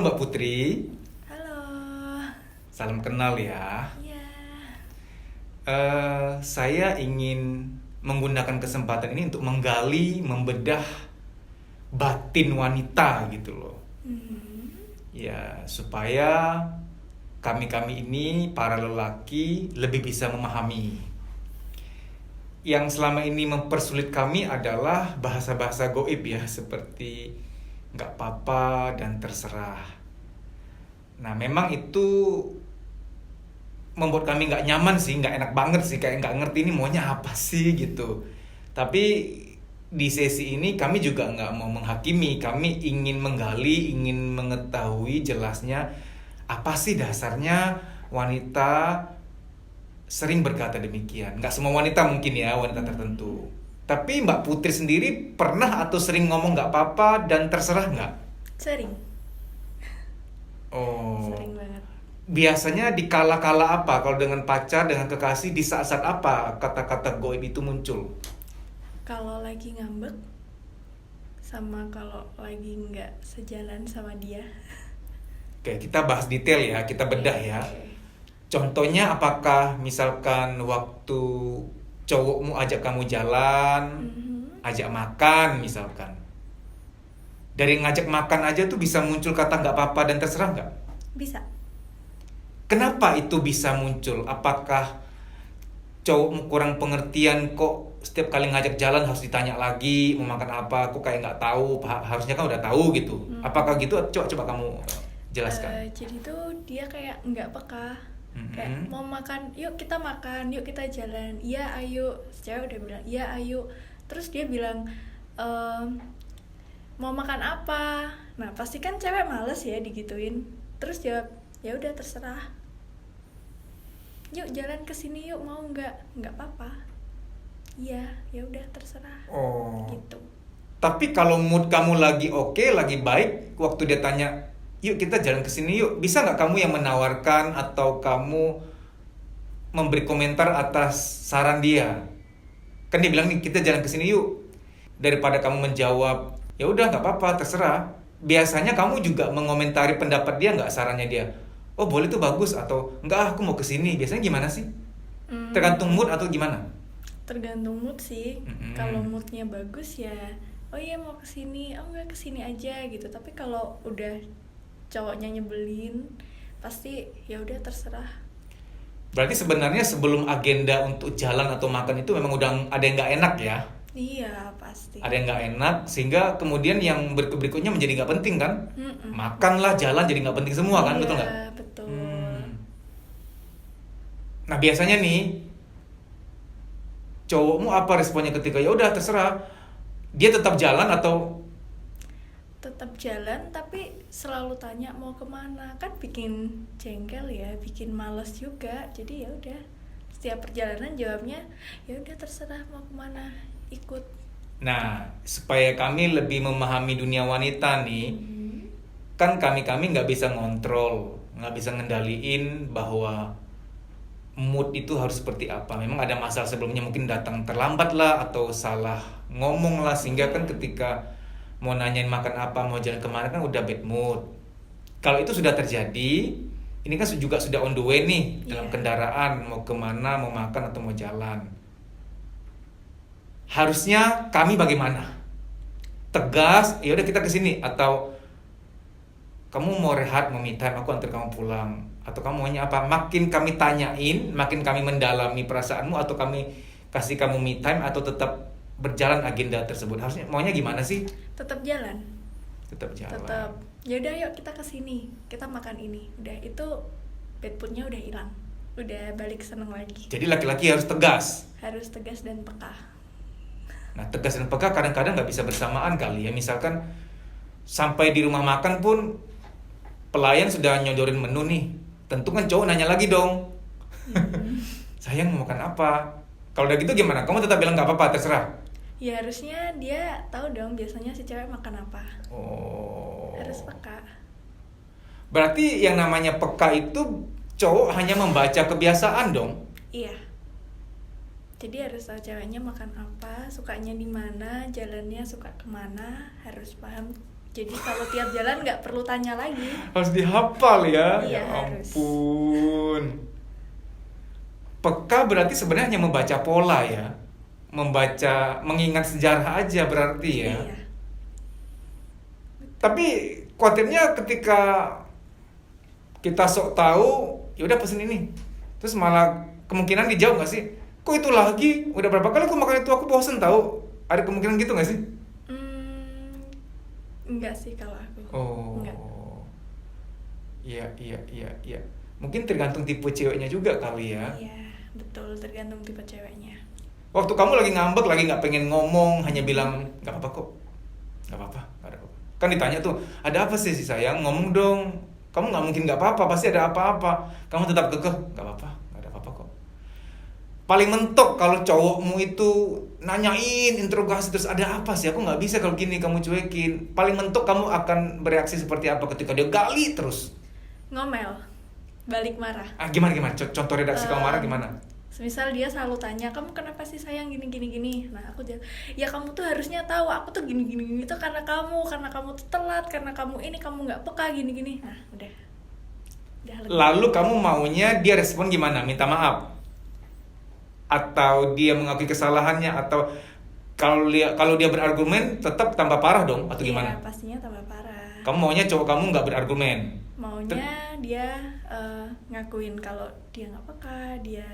Halo Mbak Putri, Halo. salam kenal ya. Ya. Saya ingin menggunakan kesempatan ini untuk menggali, membedah batin wanita gitu loh. Hmm. Ya, supaya kami-kami ini, para lelaki, lebih bisa memahami. Yang selama ini mempersulit kami adalah bahasa-bahasa goib ya, seperti nggak apa-apa dan terserah. Nah, memang itu membuat kami nggak nyaman sih, nggak enak banget sih, kayak nggak ngerti ini maunya apa sih gitu. Tapi di sesi ini kami juga nggak mau menghakimi, kami ingin menggali, ingin mengetahui jelasnya apa sih dasarnya wanita sering berkata demikian. Nggak semua wanita mungkin ya, wanita tertentu. Tapi Mbak Putri sendiri pernah atau sering ngomong nggak apa-apa dan terserah nggak? Sering. Oh. Sering banget. Biasanya di kala-kala apa? Kalau dengan pacar, dengan kekasih, di saat-saat apa kata-kata goib itu muncul? Kalau lagi ngambek sama kalau lagi nggak sejalan sama dia. Oke, kita bahas detail ya, kita bedah ya. Oke. Contohnya apakah misalkan waktu cowokmu ajak kamu jalan, Mhm. ajak makan misalkan. Dari ngajak makan aja tuh bisa muncul kata nggak apa-apa dan terserah nggak? Bisa. Kenapa itu bisa muncul? Apakah cowokmu kurang pengertian kok setiap kali ngajak jalan harus ditanya lagi mau makan apa? Aku kayak nggak tahu. Harusnya kan udah tahu gitu. Apakah gitu? Coba kamu jelaskan. Jadi tuh dia kayak nggak peka. Kayak mau makan, yuk kita makan, yuk kita jalan. Iya ayo. Cewek udah bilang iya ayo. Terus dia bilang mau makan apa? Nah pasti kan cewek males ya digituin. Terus jawab ya udah terserah. Yuk jalan ke sini yuk, mau nggak apa-apa. Iya ya udah terserah. Oh. Gitu. Tapi kalau mood kamu lagi oke, lagi baik, waktu dia tanya, yuk kita jalan ke sini yuk, bisa nggak kamu yang menawarkan atau kamu memberi komentar atas saran dia? Kan dia bilang nih kita jalan ke sini yuk. Daripada kamu menjawab, ya udah nggak apa-apa, terserah. Biasanya kamu juga mengomentari pendapat dia nggak, sarannya dia. Oh boleh tuh bagus atau enggak aku mau ke sini. Biasanya gimana sih? Tergantung mood atau gimana? Tergantung mood sih. Mm-mm. Kalau moodnya bagus ya, oh iya mau kesini, oh enggak kesini aja gitu. Tapi kalau udah cowoknya nyebelin, pasti ya udah terserah. Berarti sebenarnya sebelum agenda untuk jalan atau makan itu memang udah ada yang nggak enak ya? Iya pasti. Ada yang nggak enak sehingga kemudian yang berikutnya menjadi nggak penting kan? Mm-mm. Makanlah, jalan jadi nggak penting semua kan, Iya, betul nggak? betul. Nah biasanya nih cowokmu apa responnya ketika ya udah terserah, dia tetap jalan atau Tetap jalan tapi selalu tanya mau kemana, kan bikin jengkel ya, bikin males juga. Jadi ya udah setiap perjalanan jawabnya ya udah terserah mau kemana, ikut. nah supaya kami lebih memahami dunia wanita nih, kan kami nggak bisa ngontrol, nggak bisa ngendaliin bahwa mood itu harus seperti apa. Memang ada masalah sebelumnya, mungkin datang terlambat lah atau salah ngomong lah sehingga kan ketika mau nanyain makan apa, mau jalan kemana kan udah bad mood. Kalau itu sudah terjadi, ini kan juga sudah on the way nih dalam Iya. kendaraan mau kemana, mau makan atau mau jalan. Harusnya kami bagaimana? Tegas, ya udah kita kesini, atau kamu mau rehat, mau me time, aku antar kamu pulang, atau kamu maunya apa? Makin kami tanyain, makin kami mendalami perasaanmu, atau kami kasih kamu me time, atau tetap berjalan agenda tersebut. Harusnya maunya gimana sih? Tetap jalan. Tetap jalan. Tetap ya udah yuk kita kesini, kita makan ini. Udah itu bad moodnya udah hilang, udah balik seneng lagi. Jadi laki-laki harus tegas. Harus tegas dan peka. Nah, tegas dan peka kadang-kadang nggak bisa bersamaan kali ya. Misalkan sampai di rumah makan pun pelayan sudah nyodorin menu nih. Tentu kan cowok nanya lagi dong. Sayang mau makan apa? Kalau udah gitu gimana? Kamu tetap bilang nggak apa-apa, terserah. Ya harusnya dia tahu dong biasanya si cewek makan apa. Oh. Harus peka. Berarti yang namanya peka itu cowok hanya membaca kebiasaan dong. Iya. Jadi harus tahu ceweknya makan apa, sukanya di mana, jalannya suka kemana, harus paham Jadi kalau tiap jalan nggak perlu tanya lagi. Harus dihafal ya. Iya, Ya harus. ampun. Peka berarti sebenarnya hanya membaca pola ya. Membaca, mengingat sejarah aja berarti ya. Iya. Tapi khawatirnya ketika kita sok tahu, ya udah pesen ini. Terus malah kemungkinan dijawab nggak sih? Kok itu lagi? Udah berapa kali aku makan itu, aku bosen tahu. Ada kemungkinan gitu nggak sih? Enggak sih kalau aku. Oh. Enggak. Iya. Mungkin tergantung tipe ceweknya juga kali ya. Iya, betul, tergantung tipe ceweknya. Waktu kamu lagi ngambek, lagi nggak pengen ngomong, hanya bilang nggak apa-apa kok, nggak apa-apa, nggak ada apa. Kan ditanya tuh, ada apa sih sayang? Ngomong dong. Kamu nggak mungkin nggak apa-apa, pasti ada apa-apa. Kamu tetap kekeh, nggak apa-apa, nggak ada apa-apa kok. Paling mentok kalau cowokmu itu nanyain, interogasi terus ada apa sih? Aku nggak bisa kalau gini kamu cuekin. Paling mentok kamu akan bereaksi seperti apa ketika dia gali terus? Ngomel, balik marah. Gimana? Contoh redaksi kamu marah gimana? Semisal dia selalu tanya, kamu kenapa sih sayang gini. Nah aku jawab, ya kamu tuh harusnya tahu aku tuh gini itu karena kamu tuh telat, karena kamu ini, kamu nggak peka gini. Nah udah lega. Lalu kamu maunya dia respon gimana? Minta maaf? Atau dia mengakui kesalahannya? Atau kalau dia berargumen tetap tambah parah dong? Atau gimana? Iya, pastinya tambah parah. Kamu maunya cowok kamu nggak berargumen? Maunya dia ngakuin kalau dia nggak peka, dia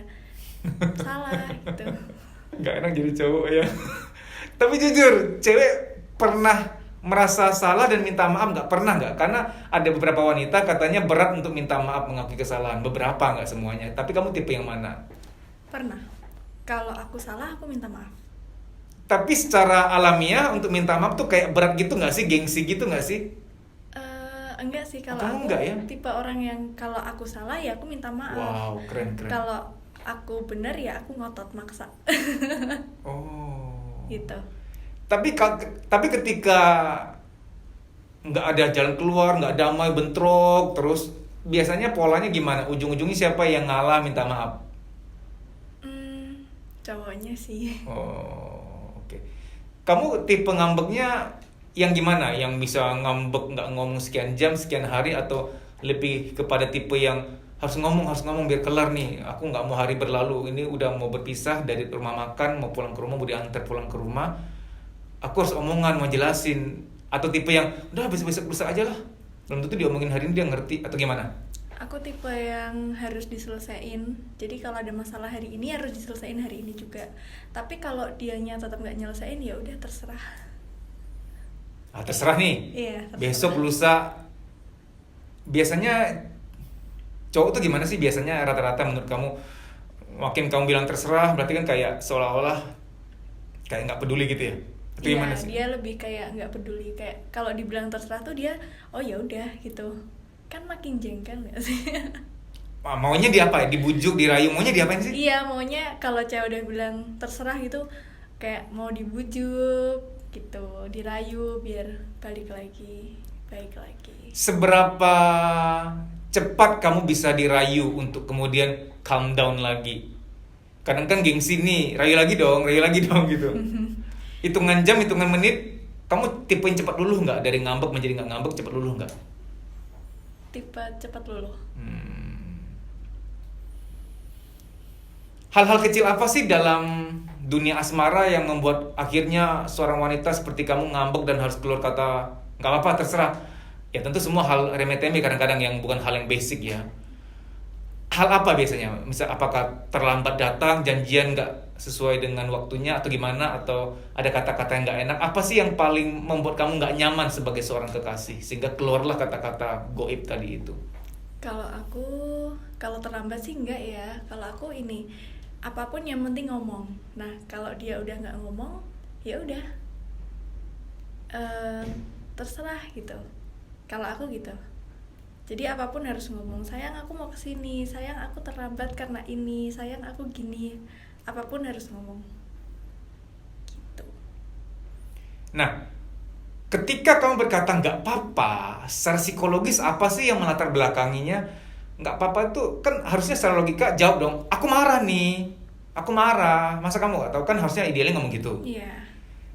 salah gitu. Nggak enak jadi cowok ya. Tapi jujur, cewek pernah merasa salah dan minta maaf nggak? Pernah nggak? Karena ada beberapa wanita katanya berat untuk minta maaf, mengakui kesalahan. Beberapa, nggak semuanya. Tapi kamu tipe yang mana? Pernah. Kalau aku salah, aku minta maaf. Tapi secara alamiah untuk minta maaf tuh kayak berat gitu nggak sih? Gengsi gitu nggak sih? Enggak sih, kalau Kamu aku enggak ya? tipe orang yang kalau aku salah ya aku minta maaf. Wow, keren. Kalau aku benar ya aku ngotot maksa. Oh. Gitu. Tapi ketika nggak ada jalan keluar, nggak damai, bentrok, terus biasanya polanya gimana? Ujung-ujungnya siapa yang ngalah minta maaf? Cowoknya sih. Oh, oke. Kamu tipe ngambeknya yang gimana? Yang bisa ngambek nggak ngomong sekian jam, sekian hari, atau lebih kepada tipe yang harus ngomong biar kelar nih. Aku nggak mau hari berlalu. Ini udah mau berpisah dari rumah makan, mau pulang ke rumah, mau diantar pulang ke rumah. Aku harus omongan, mau jelasin. Atau tipe yang udah besok lusa aja lah. Belum tentu diomongin hari ini dia ngerti atau gimana? Aku tipe yang harus diselesain. Jadi kalau ada masalah hari ini harus diselesain hari ini juga. Tapi kalau dianya tetap nggak nyelesain ya udah terserah. Terserah nih. Iya, terserah. Besok lusa. Biasanya cowok tuh gimana sih biasanya rata-rata menurut kamu? Makin kamu bilang terserah berarti kan kayak seolah-olah kayak nggak peduli gitu ya? Atau gimana sih? Dia lebih kayak nggak peduli. Kayak kalau dibilang terserah tuh dia oh ya udah gitu. Kan makin jengkel nggak sih? Maunya dia apa? Dibujuk, dirayu, maunya diapain sih? Iya, maunya kalau cewek udah bilang terserah gitu kayak mau dibujuk gitu, dirayu biar balik lagi, baik lagi. Seberapa cepat kamu bisa dirayu untuk kemudian calm down lagi? Kadang kan gengsi nih, rayu lagi dong gitu. Hitungan jam, hitungan menit, kamu tipe yang cepat luluh nggak? Dari ngambek menjadi nggak ngambek, cepat luluh nggak? Tipe cepat luluh. Hal-hal kecil apa sih dalam dunia asmara yang membuat akhirnya seorang wanita seperti kamu ngambek dan harus keluar kata nggak apa-apa terserah? Ya tentu semua hal remeh-temeh kadang-kadang yang bukan hal yang basic ya. Hal apa biasanya? Misal apakah terlambat datang, janjian nggak sesuai dengan waktunya atau gimana? Atau ada kata-kata yang nggak enak? Apa sih yang paling membuat kamu nggak nyaman sebagai seorang kekasih? Sehingga keluarlah kata-kata goib tadi itu. Kalau terlambat sih enggak ya. Kalau aku ini apapun yang penting ngomong. Nah kalau dia udah nggak ngomong ya udah terserah gitu. Kalau aku gitu. Jadi apapun harus ngomong, sayang aku mau kesini, sayang aku terlambat karena ini, sayang aku gini. Apapun harus ngomong gitu. Nah, ketika kamu berkata nggak apa-apa, secara psikologis apa sih yang melatar belakanginya? Nggak apa-apa itu kan harusnya secara logika jawab dong, aku marah nih, aku marah. Masa kamu nggak tahu? Kan harusnya idealnya ngomong gitu. Iya.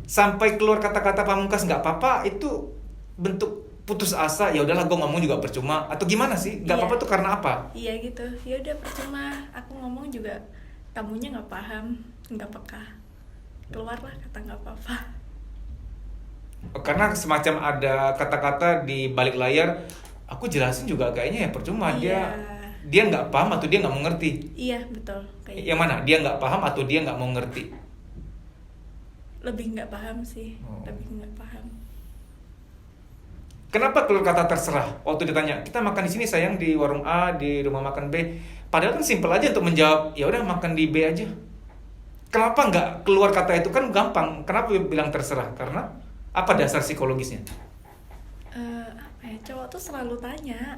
Sampai keluar kata-kata pamungkas nggak apa-apa itu bentuk putus asa, ya udahlah gue ngomong juga percuma, atau gimana sih? Gak Iya. apa-apa tuh karena apa? Iya gitu, ya udah percuma, aku ngomong juga kamunya nggak paham, nggak peka, keluarlah kata nggak apa-apa. Karena semacam ada kata-kata di balik layar, aku jelasin juga kayaknya ya percuma. Iya. Dia nggak paham atau dia nggak mau ngerti. Iya betul, kayak Yang mana? Dia nggak paham atau dia nggak mau ngerti? lebih nggak paham sih, Oh. lebih nggak paham. Kenapa keluar kata terserah? Waktu ditanya, kita makan di sini sayang, di warung A, di rumah makan B. Padahal kan simpel aja untuk menjawab, ya udah makan di B aja. Kenapa nggak keluar kata itu, kan gampang? Kenapa bilang terserah? Karena apa dasar psikologisnya? Apa ya, cowok tuh selalu tanya,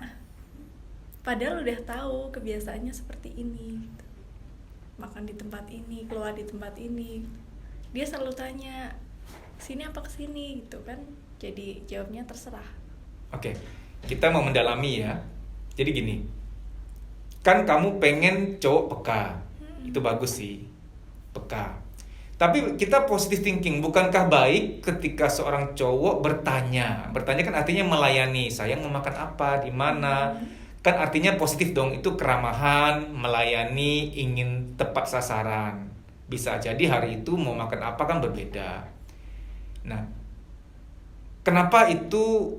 padahal udah tahu kebiasaannya seperti ini gitu. Makan di tempat ini, keluar di tempat ini, dia selalu tanya sini apa kesini gitu kan, jadi jawabnya terserah. Oke, kita mau mendalami ya. Jadi gini, kan kamu pengen cowok peka, itu bagus sih, peka. Tapi kita positive thinking, bukankah baik ketika seorang cowok bertanya? Bertanya kan artinya melayani, sayang mau makan apa, di mana? Kan artinya positif dong, itu keramahan, melayani, ingin tepat sasaran. Bisa jadi hari itu mau makan apa kan berbeda. Nah, kenapa itu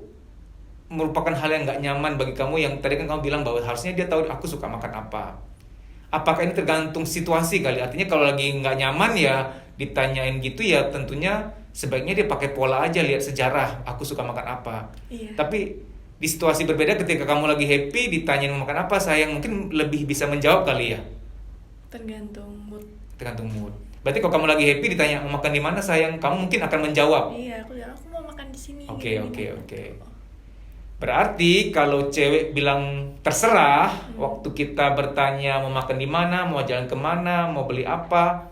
merupakan hal yang nggak nyaman bagi kamu, yang tadi kan kamu bilang bahwa harusnya dia tahu aku suka makan apa. Apakah ini tergantung situasi kali? Artinya kalau lagi nggak nyaman ya ditanyain gitu, ya tentunya sebaiknya dia pakai pola aja, lihat sejarah aku suka makan apa. Iya. Tapi di situasi berbeda, ketika kamu lagi happy ditanyain mau makan apa, sayang mungkin lebih bisa menjawab kali ya. Tergantung mood. Tergantung mood. Berarti kalau kamu lagi happy ditanya mau makan di mana sayang, kamu mungkin akan menjawab. Iya, aku bilang aku mau makan di sini. Oke, gini, oke, gini. oke. Berarti kalau cewek bilang terserah, waktu kita bertanya mau makan di mana, mau jalan kemana, mau beli apa,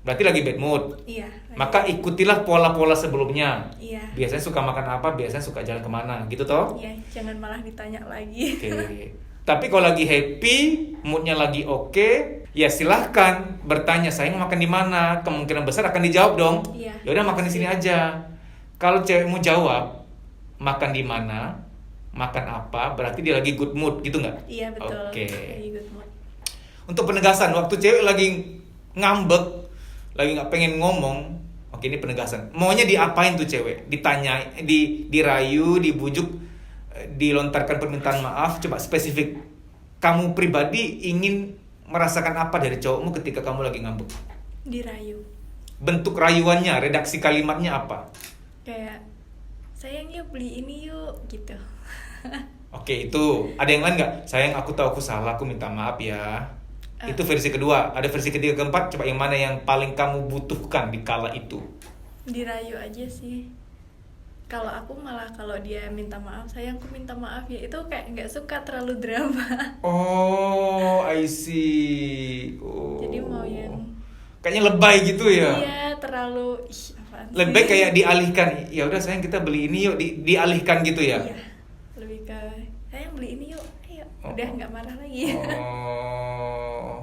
berarti lagi bad mood. Iya. Maka ikutilah pola-pola sebelumnya. Iya. Biasanya suka makan apa, biasanya suka jalan kemana, gitu toh? Iya, jangan malah ditanya lagi. Oke. Tapi kalau lagi happy, moodnya lagi oke, ya silahkan bertanya, sayang mau makan di mana? Kemungkinan besar akan dijawab dong. Iya. Ya udah makan di sini aja. Kalau cewek mau jawab makan di mana, makan apa, berarti dia lagi good mood, gitu nggak? Iya betul. Oke. Lagi good mood. Untuk penegasan, waktu cewek lagi ngambek, lagi nggak pengen ngomong, oke ini penegasan. Maunya diapain tuh cewek? Ditanya, dirayu, dibujuk, dilontarkan permintaan maaf. Coba spesifik. Kamu pribadi ingin merasakan apa dari cowokmu ketika kamu lagi ngambek? Dirayu. Bentuk rayuannya, redaksi kalimatnya apa? Kayak sayang yuk beli ini yuk gitu. Oke, itu. Ada yang lain nggak? Sayang, aku tahu aku salah, aku minta maaf ya. Itu versi kedua. Ada versi ketiga, keempat. Coba yang mana yang paling kamu butuhkan di kala itu? Dirayu aja sih. Kalau aku malah kalau dia minta maaf, sayangku minta maaf ya, itu kayak nggak suka terlalu drama. Oh, I see. Oh. Jadi mau yang kayaknya lebay gitu ya. iya terlalu apaan sih? Lebih baik kayak dialihkan. Ya udah sayang, kita beli ini yuk, dialihkan gitu ya. Iya, lebih ke sayang beli ini yuk, ayo. Oh. Udah nggak marah lagi. Oh.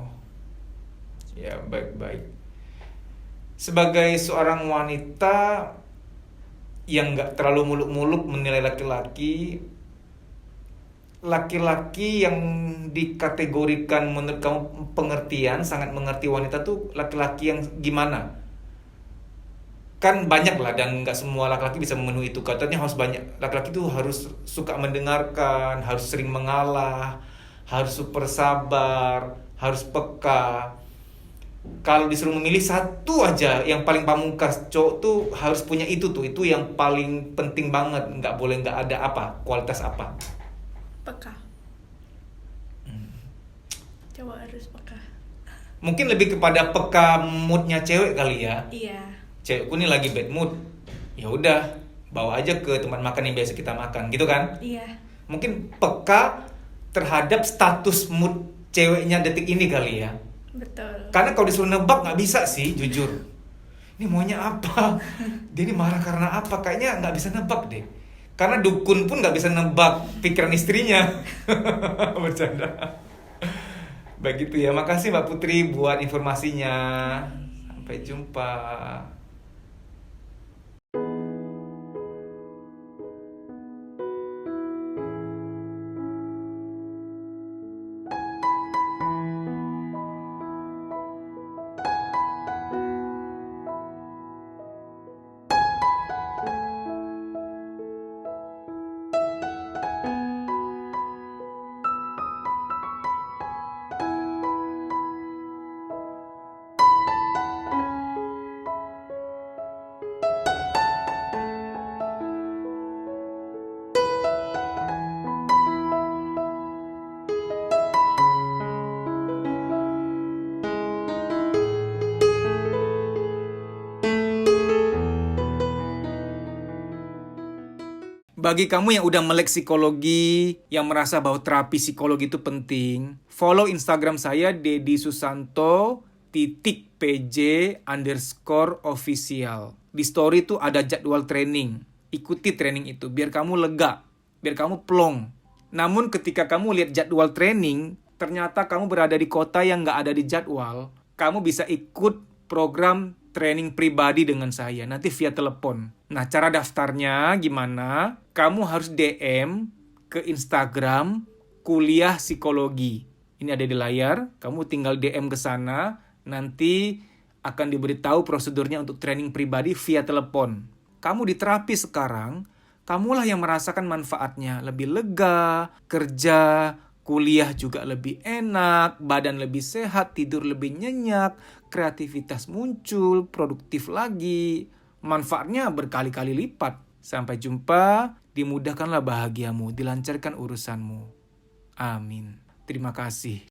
Ya, baik-baik. Sebagai seorang wanita yang nggak terlalu muluk-muluk menilai laki-laki, laki-laki yang dikategorikan menurut kamu pengertian, sangat mengerti wanita tuh laki-laki yang gimana? Kan banyak lah, dan nggak semua laki-laki bisa memenuhi itu. Katanya harus banyak, laki-laki tuh harus suka mendengarkan, harus sering mengalah, harus super sabar, harus peka. Kalau disuruh memilih satu aja yang paling pamungkas, cowok tuh harus punya itu yang paling penting banget, nggak boleh nggak ada. Apa kualitas apa? Peka. Coba harus peka. Mungkin lebih kepada peka moodnya cewek kali ya. Iya. Cewekku nih lagi bad mood, ya udah bawa aja ke tempat makan yang biasa kita makan, gitu kan? Iya. Mungkin peka terhadap status mood ceweknya detik ini kali ya. Betul. Karena kalau disuruh nebak nggak bisa sih, jujur. Ini maunya apa? Dia ini marah karena apa? Kayaknya nggak bisa nebak deh. Karena dukun pun nggak bisa nebak pikiran istrinya. Bercanda. Begitu ya. Makasih Mbak Putri buat informasinya. Sampai jumpa. Bagi kamu yang udah melek psikologi, yang merasa bahwa terapi psikologi itu penting, follow Instagram saya @dedisusanto_pj_official. Di story itu ada jadwal training. Ikuti training itu biar kamu lega, biar kamu plong. Namun ketika kamu lihat jadwal training, ternyata kamu berada di kota yang nggak ada di jadwal, kamu bisa ikut program training pribadi dengan saya, nanti via telepon. Nah, cara daftarnya gimana? Kamu harus DM ke Instagram Kuliah Psikologi. Ini ada di layar, kamu tinggal DM ke sana, nanti akan diberitahu prosedurnya untuk training pribadi via telepon. Kamu di terapi sekarang, kamulah yang merasakan manfaatnya, lebih lega, kerja, kuliah juga lebih enak, badan lebih sehat, tidur lebih nyenyak, kreativitas muncul, produktif lagi. Manfaatnya berkali-kali lipat. Sampai jumpa, dimudahkanlah bahagiamu, dilancarkan urusanmu. Amin. Terima kasih.